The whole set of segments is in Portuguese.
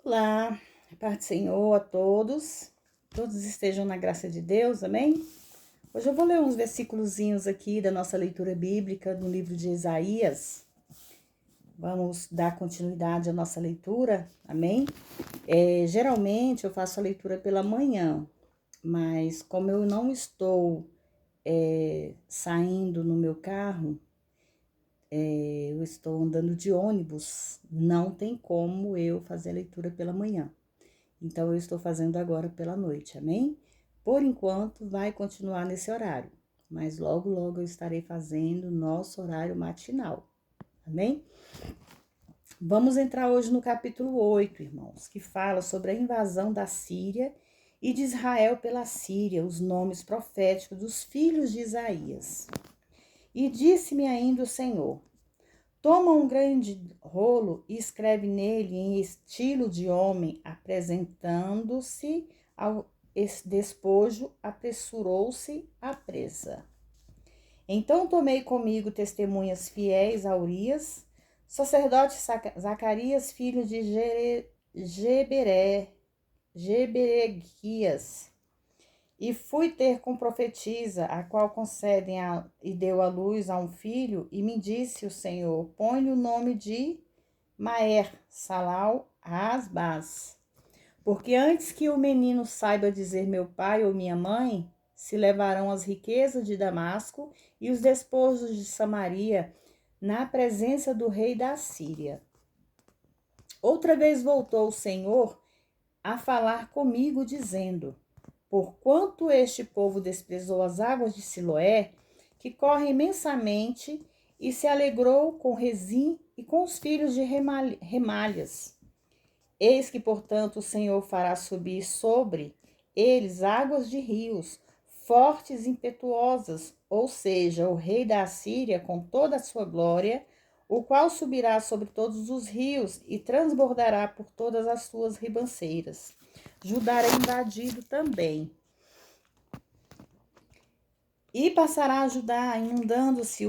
Olá, paz do Senhor a todos, todos estejam na graça de Deus, amém? Hoje eu vou ler uns versículozinhos aqui da nossa leitura bíblica no livro de Isaías. Vamos dar continuidade à nossa leitura, amém? Geralmente eu faço a leitura pela manhã, mas como eu não estou saindo no meu carro, eu estou andando de ônibus, não tem como eu fazer a leitura pela manhã. Então, eu estou fazendo agora pela noite, amém? Por enquanto, vai continuar nesse horário, mas logo, logo eu estarei fazendo nosso horário matinal, amém? Vamos entrar hoje no capítulo 8, irmãos, que fala sobre a invasão da Síria e de Israel pela Síria, os nomes proféticos dos filhos de Isaías. E disse-me ainda o Senhor: toma um grande rolo e escreve nele em estilo de homem, apresentando-se ao despojo, apressurou-se à presa. Então tomei comigo testemunhas fiéis a Urias, sacerdote Zacarias, filho de Jeberequias, e fui ter com profetisa, a qual concedem e deu à luz a um filho, e me disse o Senhor: põe-lhe o nome de Maer Salal Asbaz, porque antes que o menino saiba dizer meu pai ou minha mãe, se levarão as riquezas de Damasco e os despojos de Samaria na presença do rei da Síria. Outra vez voltou o Senhor a falar comigo, dizendo: porquanto este povo desprezou as águas de Siloé, que correm imensamente, e se alegrou com Rezim e com os filhos de Remalhas. Eis que, portanto, o Senhor fará subir sobre eles águas de rios, fortes e impetuosas, ou seja, o rei da Assíria com toda a sua glória, o qual subirá sobre todos os rios e transbordará por todas as suas ribanceiras. Judá é invadido também. E passará a Judá, inundando-se,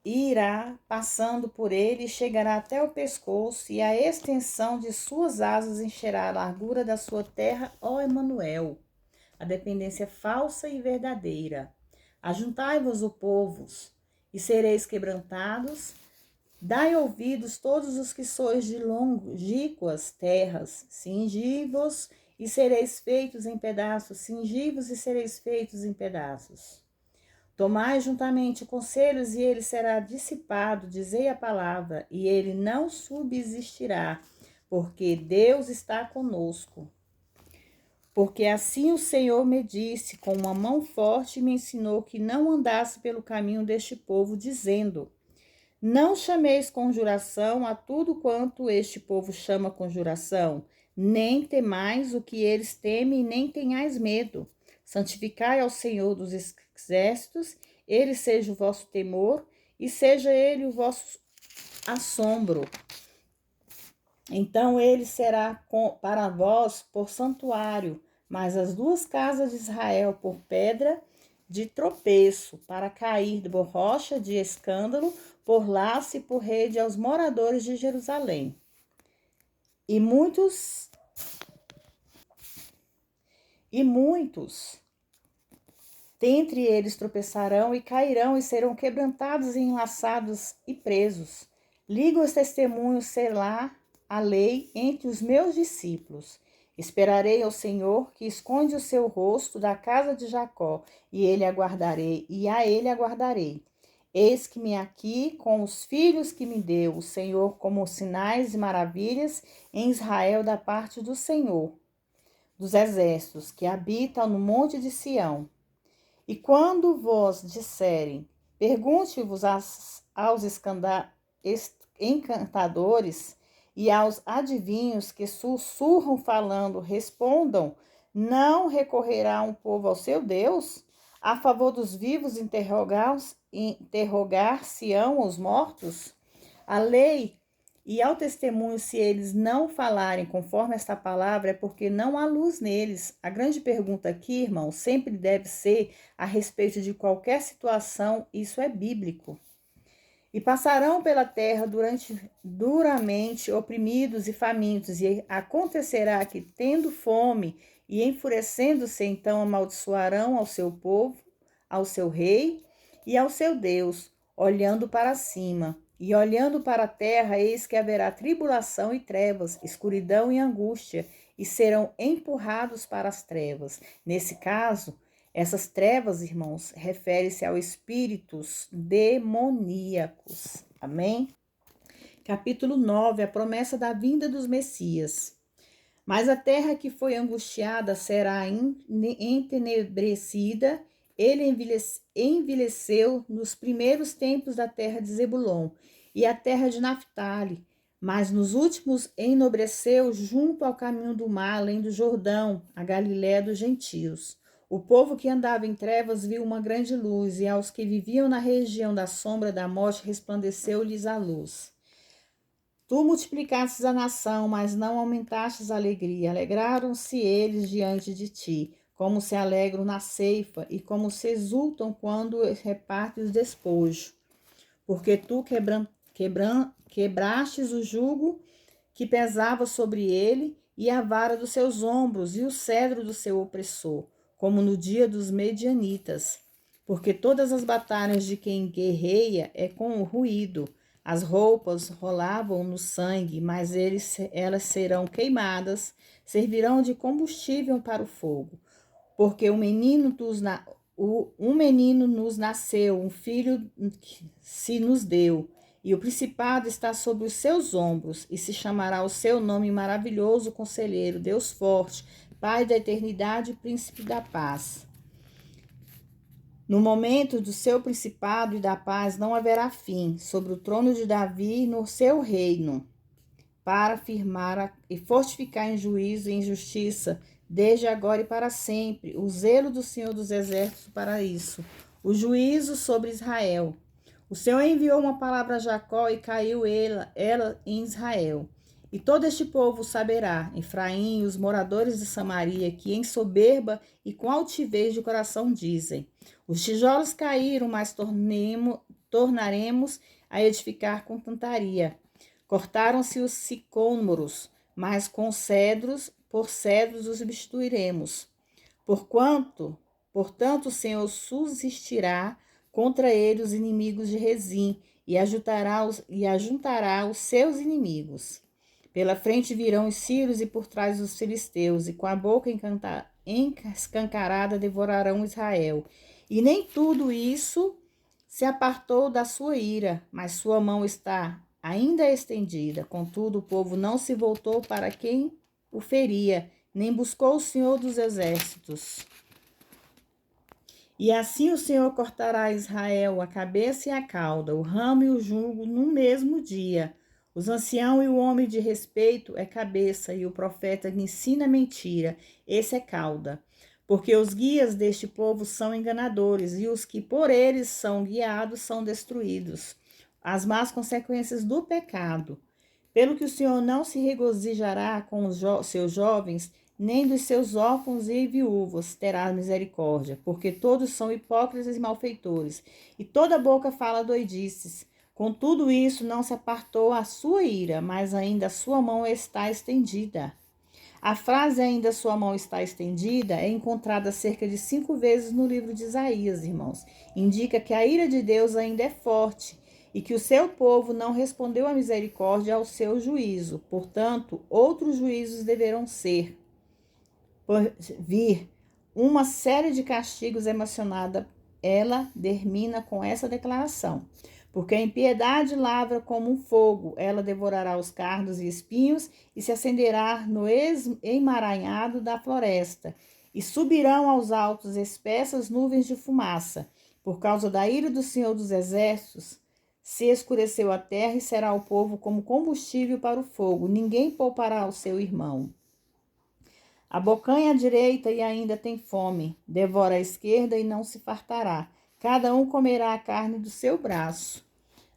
irá passando por ele, e chegará até o pescoço, e a extensão de suas asas encherá a largura da sua terra, ó Emanuel, a dependência falsa e verdadeira. Ajuntai-vos, o povos, e sereis quebrantados. Dai ouvidos todos os que sois de longínquas terras, cingi-vos e sereis feitos em pedaços, cingi-vos e sereis feitos em pedaços. Tomai juntamente conselhos e ele será dissipado, dizei a palavra, e ele não subsistirá, porque Deus está conosco. Porque assim o Senhor me disse, com uma mão forte, me ensinou que não andasse pelo caminho deste povo, dizendo: não chameis conjuração a tudo quanto este povo chama conjuração, nem temais o que eles temem, nem tenhais medo. Santificai ao Senhor dos exércitos, ele seja o vosso temor, e seja ele o vosso assombro. Então ele será para vós por santuário, mas as duas casas de Israel por pedra de tropeço, para cair de rocha de escândalo, por laço e por rede aos moradores de Jerusalém. E muitos dentre eles tropeçarão e cairão e serão quebrantados e enlaçados e presos. Ligo os testemunhos, selá a lei entre os meus discípulos. Esperarei ao Senhor, que esconde o seu rosto da casa de Jacó, e a ele aguardarei. Eis-me aqui com os filhos que me deu o Senhor, como sinais e maravilhas em Israel da parte do Senhor dos exércitos, que habita no monte de Sião. E quando vos disserem, pergunte-vos aos encantadores e aos adivinhos que sussurram falando, respondam: não recorrerá um povo ao seu Deus? A favor dos vivos interrogar-se-ão os mortos? A lei e ao testemunho, se eles não falarem conforme esta palavra, é porque não há luz neles. A grande pergunta aqui, irmão, sempre deve ser a respeito de qualquer situação, isso é bíblico. E passarão pela terra duramente oprimidos e famintos, e acontecerá que, tendo fome e enfurecendo-se, então amaldiçoarão ao seu povo, ao seu rei e ao seu Deus, olhando para cima. E olhando para a terra, eis que haverá tribulação e trevas, escuridão e angústia, e serão empurrados para as trevas. Nesse caso, essas trevas, irmãos, refere-se aos espíritos demoníacos. Amém? Capítulo 9, a promessa da vinda dos Messias. Mas a terra que foi angustiada será entenebrecida. Ele envelheceu nos primeiros tempos da terra de Zebulon e a terra de Naphtali, mas nos últimos enobreceu junto ao caminho do mar, além do Jordão, a Galiléia dos gentios. O povo que andava em trevas viu uma grande luz, e aos que viviam na região da sombra da morte resplandeceu-lhes a luz. Tu multiplicastes a nação, mas não aumentastes a alegria. Alegraram-se eles diante de ti, como se alegram na ceifa, e como se exultam quando repartem os despojos. Porque tu quebrastes o jugo que pesava sobre ele, e a vara dos seus ombros, e o cedro do seu opressor, como no dia dos medianitas. Porque todas as batalhas de quem guerreia é com ruído. As roupas rolavam no sangue, mas elas serão queimadas, servirão de combustível para o fogo. Porque um menino nos nasceu, um filho se nos deu, e o principado está sobre os seus ombros, e se chamará o seu nome maravilhoso, Conselheiro, Deus forte, Pai da eternidade, Príncipe da paz. No momento do seu principado e da paz não haverá fim, sobre o trono de Davi e no seu reino, para firmar e fortificar em juízo e em justiça, desde agora e para sempre, o zelo do Senhor dos Exércitos para isso, o juízo sobre Israel. O Senhor enviou uma palavra a Jacó e caiu ela em Israel. E todo este povo saberá, Efraim e os moradores de Samaria, que em soberba e com altivez de coração dizem: os tijolos caíram, mas tornaremos a edificar com cantaria. Cortaram-se os sicômoros, mas com cedros, por cedros os substituiremos. Portanto, o Senhor subsistirá contra ele os inimigos de Rezim, e ajuntará os seus inimigos. Pela frente virão os sírios e por trás os filisteus, e com a boca escancarada devorarão Israel. E nem tudo isso se apartou da sua ira, mas sua mão está ainda estendida. Contudo, o povo não se voltou para quem o feria, nem buscou o Senhor dos Exércitos. E assim o Senhor cortará a Israel a cabeça e a cauda, o ramo e o jugo num mesmo dia. Os anciãos e o homem de respeito é cabeça, e o profeta que ensina mentira, esse é cauda. Porque os guias deste povo são enganadores, e os que por eles são guiados são destruídos. As más consequências do pecado. Pelo que o Senhor não se regozijará com os seus jovens, nem dos seus órfãos e viúvos terá misericórdia, porque todos são hipócritas e malfeitores, e toda boca fala doidices. Com tudo isso não se apartou a sua ira, mas ainda a sua mão está estendida. A frase ainda sua mão está estendida é encontrada cerca de 5 vezes no livro de Isaías, irmãos. Indica que a ira de Deus ainda é forte e que o seu povo não respondeu à misericórdia ao seu juízo. Portanto, outros juízos deverão vir. Uma série de castigos emocionada, ela termina com essa declaração. Porque a impiedade lavra como um fogo, ela devorará os cardos e espinhos e se acenderá no emaranhado da floresta. E subirão aos altos espessas nuvens de fumaça. Por causa da ira do Senhor dos Exércitos, se escureceu a terra e será o povo como combustível para o fogo. Ninguém poupará o seu irmão. Abocanha a direita e ainda tem fome. Devora a esquerda e não se fartará. Cada um comerá a carne do seu braço.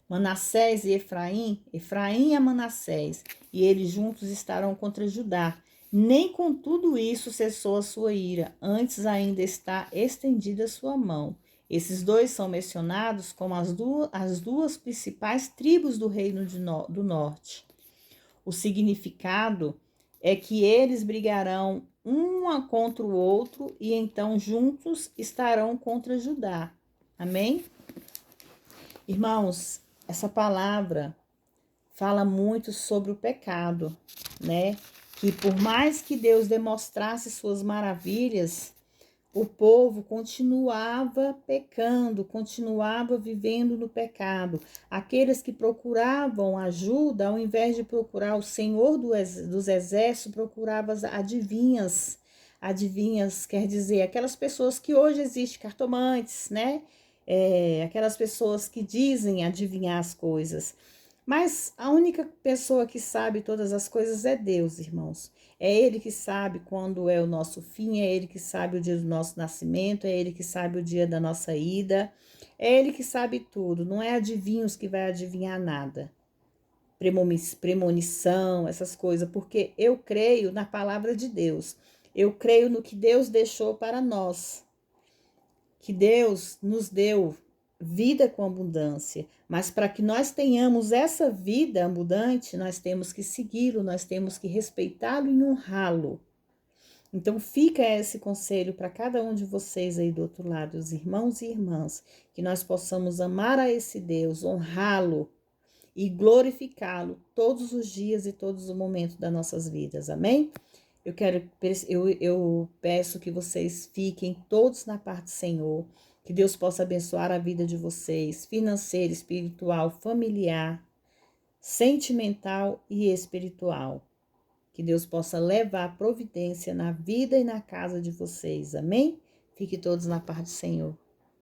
Manassés e Efraim e Manassés, e eles juntos estarão contra Judá. Nem com tudo isso cessou a sua ira, antes ainda está estendida a sua mão. Esses dois são mencionados como as duas principais tribos do reino do norte. O significado é que eles brigarão uma contra o outro e então juntos estarão contra Judá. Amém? Irmãos, essa palavra fala muito sobre o pecado, né? Que por mais que Deus demonstrasse suas maravilhas, o povo continuava pecando, continuava vivendo no pecado. Aqueles que procuravam ajuda, ao invés de procurar o Senhor dos Exércitos, procuravam as adivinhas. Adivinhas quer dizer aquelas pessoas que hoje existem, cartomantes, né? Aquelas pessoas que dizem adivinhar as coisas. Mas a única pessoa que sabe todas as coisas é Deus, irmãos. É Ele que sabe quando é o nosso fim, é Ele que sabe o dia do nosso nascimento, é Ele que sabe o dia da nossa ida, é Ele que sabe tudo. Não é adivinhos que vai adivinhar nada. Premonição, essas coisas, porque eu creio na palavra de Deus. Eu creio no que Deus deixou para nós. Que Deus nos deu vida com abundância, mas para que nós tenhamos essa vida abundante, nós temos que segui-lo, nós temos que respeitá-lo e honrá-lo. Então fica esse conselho para cada um de vocês aí do outro lado, os irmãos e irmãs, que nós possamos amar a esse Deus, honrá-lo e glorificá-lo todos os dias e todos os momentos das nossas vidas. Amém? Eu peço que vocês fiquem todos na parte do Senhor, que Deus possa abençoar a vida de vocês, financeira, espiritual, familiar, sentimental e espiritual. Que Deus possa levar providência na vida e na casa de vocês. Amém? Fiquem todos na parte do Senhor.